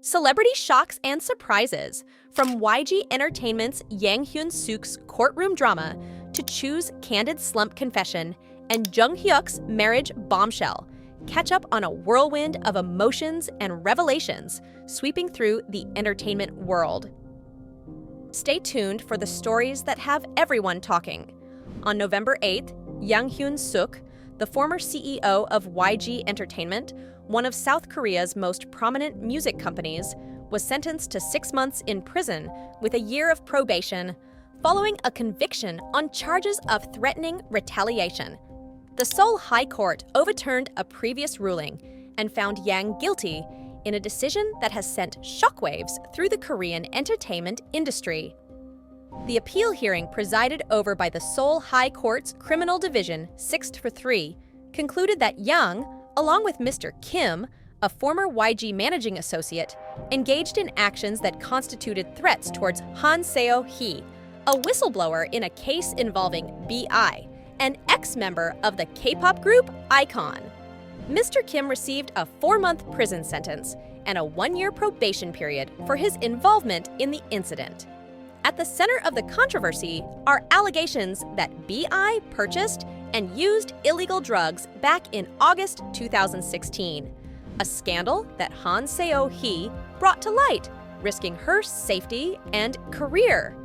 Celebrity shocks and surprises, from YG Entertainment's Hyun Suk's courtroom drama to Chuu's candid slump confession and Jung Hyuk's marriage bombshell. Catch up on a whirlwind of emotions and revelations sweeping through the entertainment world. Stay tuned for the stories that have everyone talking. On November 8th, Hyun Suk, the former CEO of YG Entertainment, one of South Korea's most prominent music companies, was sentenced to 6 months in prison with a year of probation, following a conviction on charges of threatening retaliation. The Seoul High Court overturned a previous ruling and found Yang guilty in a decision that has sent shockwaves through the Korean entertainment industry. The appeal hearing, presided over by the Seoul High Court's Criminal Division 6-3, concluded that Yang, along with Mr. Kim, a former YG managing associate, engaged in actions that constituted threats towards Hyun Suk, a whistleblower in a case involving BI, an ex-member of the K-pop group iKON. Mr. Kim received a 4-month prison sentence and a 1-year probation period for his involvement in the incident. At the center of the controversy are allegations that BI purchased and used illegal drugs back in August 2016, a scandal that Hyun Suk brought to light, risking her safety and career.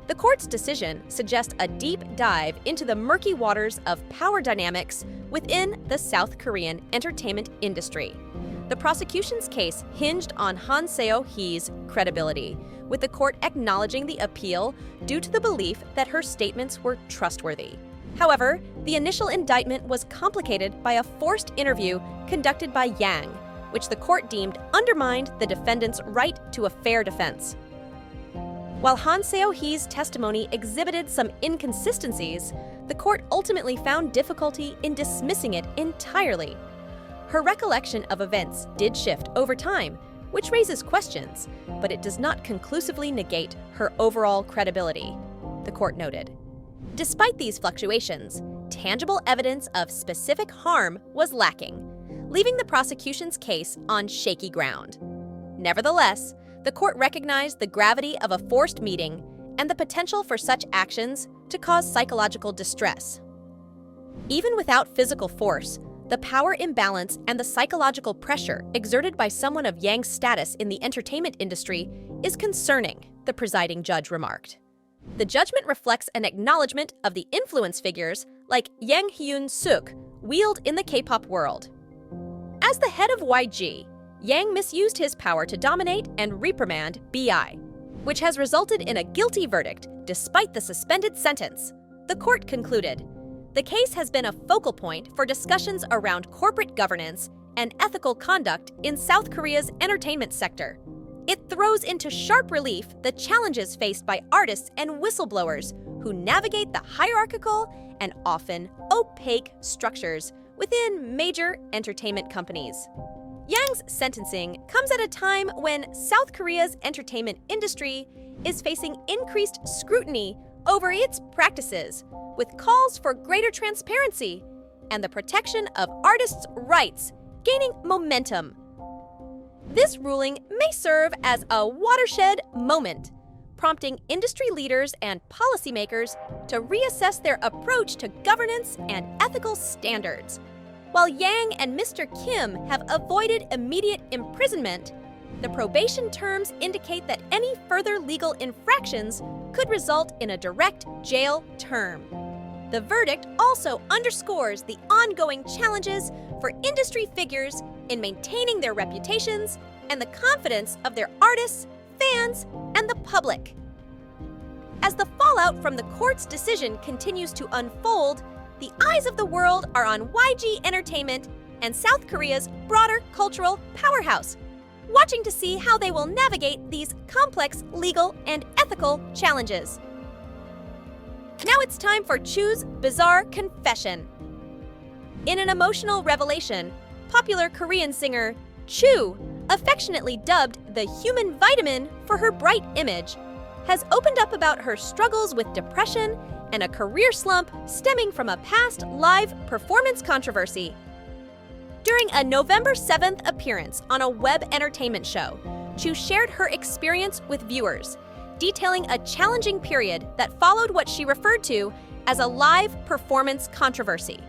The court's decision suggests a deep dive into the murky waters of power dynamics within the South Korean entertainment industry. The prosecution's case hinged on Hyun Suk's credibility, with the court acknowledging the appeal due to the belief that her statements were trustworthy. However, the initial indictment was complicated by a forced interview conducted by Yang, which the court deemed undermined the defendant's right to a fair defense. While Hyun Suk's testimony exhibited some inconsistencies, the court ultimately found difficulty in dismissing it entirely. Her recollection of events did shift over time, which raises questions, but it does not conclusively negate her overall credibility, the court noted. Despite these fluctuations, tangible evidence of specific harm was lacking, leaving the prosecution's case on shaky ground. Nevertheless, the court recognized the gravity of a forced meeting and the potential for such actions to cause psychological distress. Even without physical force, the power imbalance and the psychological pressure exerted by someone of Yang's status in the entertainment industry is concerning, the presiding judge remarked. The judgment reflects an acknowledgement of the influence figures like Hyun Suk wield in the K-pop world. As the head of YG, Yang misused his power to dominate and reprimand BI, which has resulted in a guilty verdict despite the suspended sentence, the court concluded. The case has been a focal point for discussions around corporate governance and ethical conduct in South Korea's entertainment sector. It throws into sharp relief the challenges faced by artists and whistleblowers who navigate the hierarchical and often opaque structures within major entertainment companies. Yang's sentencing comes at a time when South Korea's entertainment industry is facing increased scrutiny over its practices, with calls for greater transparency and the protection of artists' rights gaining momentum. This ruling may serve as a watershed moment, prompting industry leaders and policymakers to reassess their approach to governance and ethical standards. While Yang and Mr. Kim have avoided immediate imprisonment, the probation terms indicate that any further legal infractions could result in a direct jail term. The verdict also underscores the ongoing challenges for industry figures in maintaining their reputations and the confidence of their artists, fans, and the public. As the fallout from the court's decision continues to unfold, the eyes of the world are on YG Entertainment and South Korea's broader cultural powerhouse, watching to see how they will navigate these complex legal and ethical challenges. Now it's time for Chuu's bizarre confession. In an emotional revelation, popular Korean singer Chuu, affectionately dubbed the human vitamin for her bright image, has opened up about her struggles with depression and a career slump stemming from a past live performance controversy. During a November 7th appearance on a web entertainment show, Chuu shared her experience with viewers, detailing a challenging period that followed what she referred to as a live performance controversy.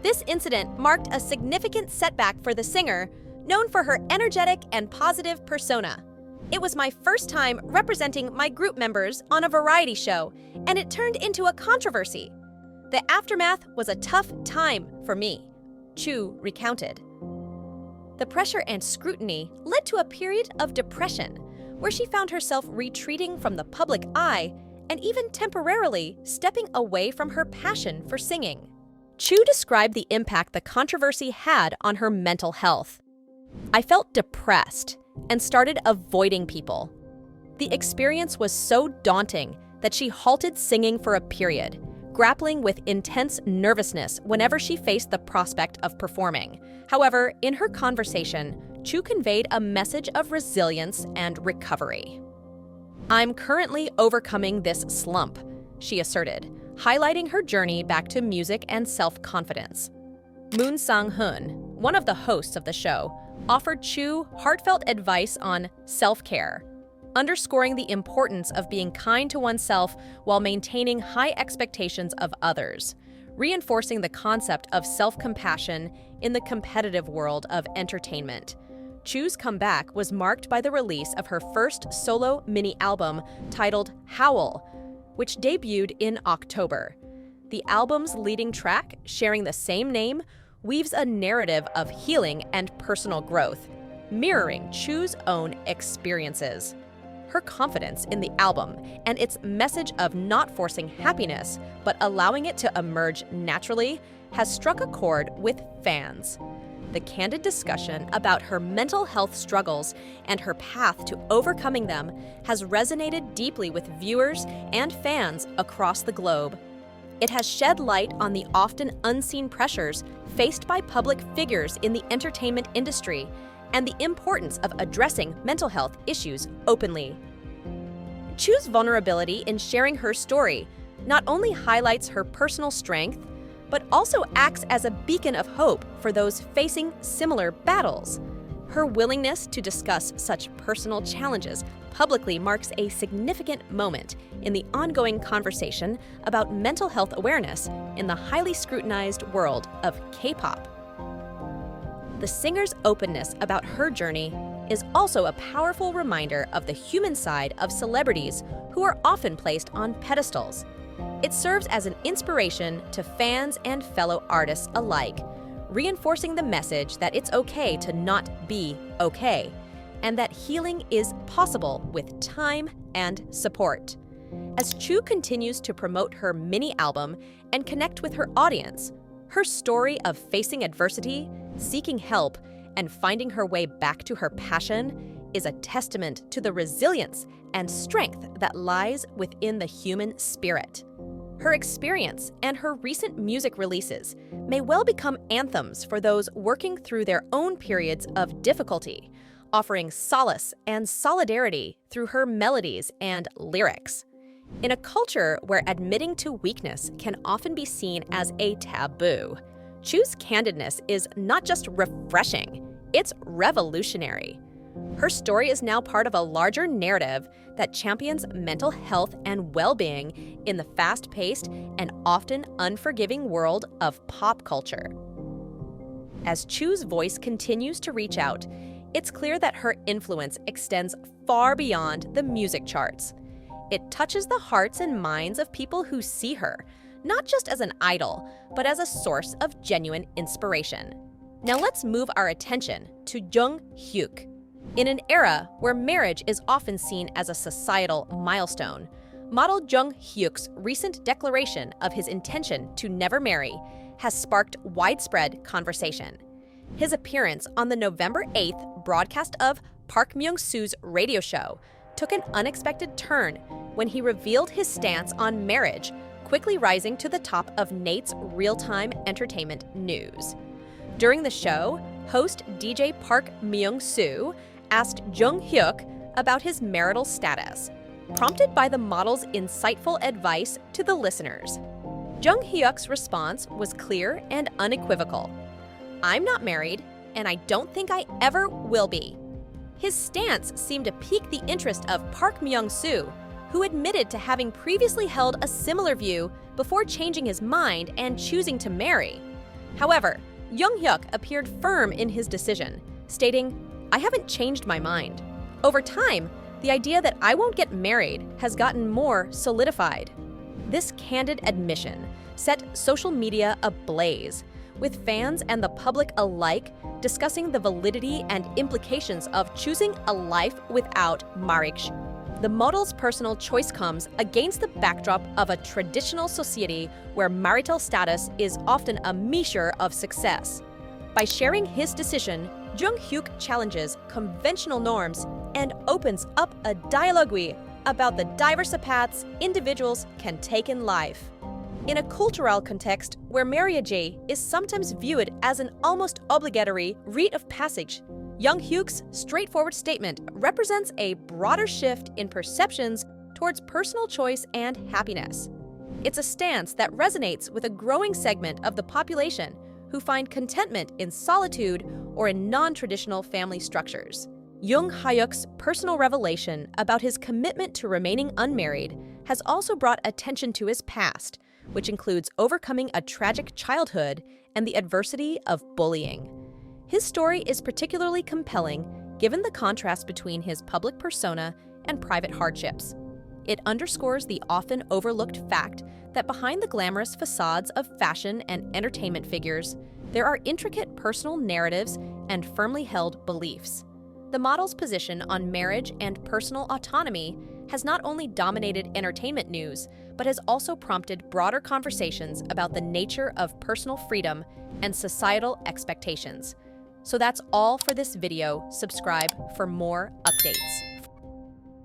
This incident marked a significant setback for the singer, known for her energetic and positive persona. It was my first time representing my group members on a variety show, and it turned into a controversy. The aftermath was a tough time for me, Chuu recounted. The pressure and scrutiny led to a period of depression, where she found herself retreating from the public eye and even temporarily stepping away from her passion for singing. Chuu described the impact the controversy had on her mental health. "I felt depressed and started avoiding people. The experience was so daunting that she halted singing for a period, grappling with intense nervousness whenever she faced the prospect of performing." However, in her conversation, Chuu conveyed a message of resilience and recovery. "I'm currently overcoming this slump," she asserted, highlighting her journey back to music and self-confidence. Moon Sang-hoon, one of the hosts of the show, offered Chuu heartfelt advice on self-care, underscoring the importance of being kind to oneself while maintaining high expectations of others, reinforcing the concept of self-compassion in the competitive world of entertainment. Chuu's comeback was marked by the release of her first solo mini-album titled Howl, which debuted in October. The album's leading track, sharing the same name, weaves a narrative of healing and personal growth, mirroring Chuu's own experiences. Her confidence in the album and its message of not forcing happiness but allowing it to emerge naturally has struck a chord with fans. The candid discussion about her mental health struggles and her path to overcoming them has resonated deeply with viewers and fans across the globe. It has shed light on the often unseen pressures faced by public figures in the entertainment industry and the importance of addressing mental health issues openly. Chuu's vulnerability in sharing her story not only highlights her personal strength, but also acts as a beacon of hope for those facing similar battles. Her willingness to discuss such personal challenges publicly marks a significant moment in the ongoing conversation about mental health awareness in the highly scrutinized world of K-pop. The singer's openness about her journey is also a powerful reminder of the human side of celebrities who are often placed on pedestals. It serves as an inspiration to fans and fellow artists alike, reinforcing the message that it's okay to not be okay, and that healing is possible with time and support. As Chuu continues to promote her mini-album and connect with her audience, her story of facing adversity, seeking help, and finding her way back to her passion is a testament to the resilience and strength that lies within the human spirit. Her experience and her recent music releases may well become anthems for those working through their own periods of difficulty, offering solace and solidarity through her melodies and lyrics. In a culture where admitting to weakness can often be seen as a taboo, Chuu's candidness is not just refreshing, it's revolutionary. Her story is now part of a larger narrative that champions mental health and well-being in the fast-paced and often unforgiving world of pop culture. As Chuu's voice continues to reach out, it's clear that her influence extends far beyond the music charts. It touches the hearts and minds of people who see her, not just as an idol, but as a source of genuine inspiration. Now let's move our attention to Jung Hyuk. In an era where marriage is often seen as a societal milestone, model Jung Hyuk's recent declaration of his intention to never marry has sparked widespread conversation. His appearance on the November 8th broadcast of Park Myung-soo's radio show took an unexpected turn when he revealed his stance on marriage, quickly rising to the top of Nate's real-time entertainment news. During the show, host DJ Park Myung-soo asked Jung Hyuk about his marital status, prompted by the model's insightful advice to the listeners. Jung Hyuk's response was clear and unequivocal. "I'm not married, and I don't think I ever will be." His stance seemed to pique the interest of Park Myung-soo, who admitted to having previously held a similar view before changing his mind and choosing to marry. However, Jung Hyuk appeared firm in his decision, stating, "I haven't changed my mind." Over time, the idea that I won't get married has gotten more solidified. This candid admission set social media ablaze, with fans and the public alike discussing the validity and implications of choosing a life without marriage. The model's personal choice comes against the backdrop of a traditional society where marital status is often a measure of success. By sharing his decision, Jung Hyuk challenges conventional norms and opens up a dialogue about the diverse paths individuals can take in life. In a cultural context where marriage is sometimes viewed as an almost obligatory rite of passage, Jung Hyuk's straightforward statement represents a broader shift in perceptions towards personal choice and happiness. It's a stance that resonates with a growing segment of the population who find contentment in solitude or in non-traditional family structures. Jung Hyuk's personal revelation about his commitment to remaining unmarried has also brought attention to his past, which includes overcoming a tragic childhood and the adversity of bullying. His story is particularly compelling given the contrast between his public persona and private hardships. It underscores the often overlooked fact that behind the glamorous facades of fashion and entertainment figures, there are intricate personal narratives and firmly held beliefs. The model's position on marriage and personal autonomy has not only dominated entertainment news, but has also prompted broader conversations about the nature of personal freedom and societal expectations. So that's all for this video. Subscribe for more updates.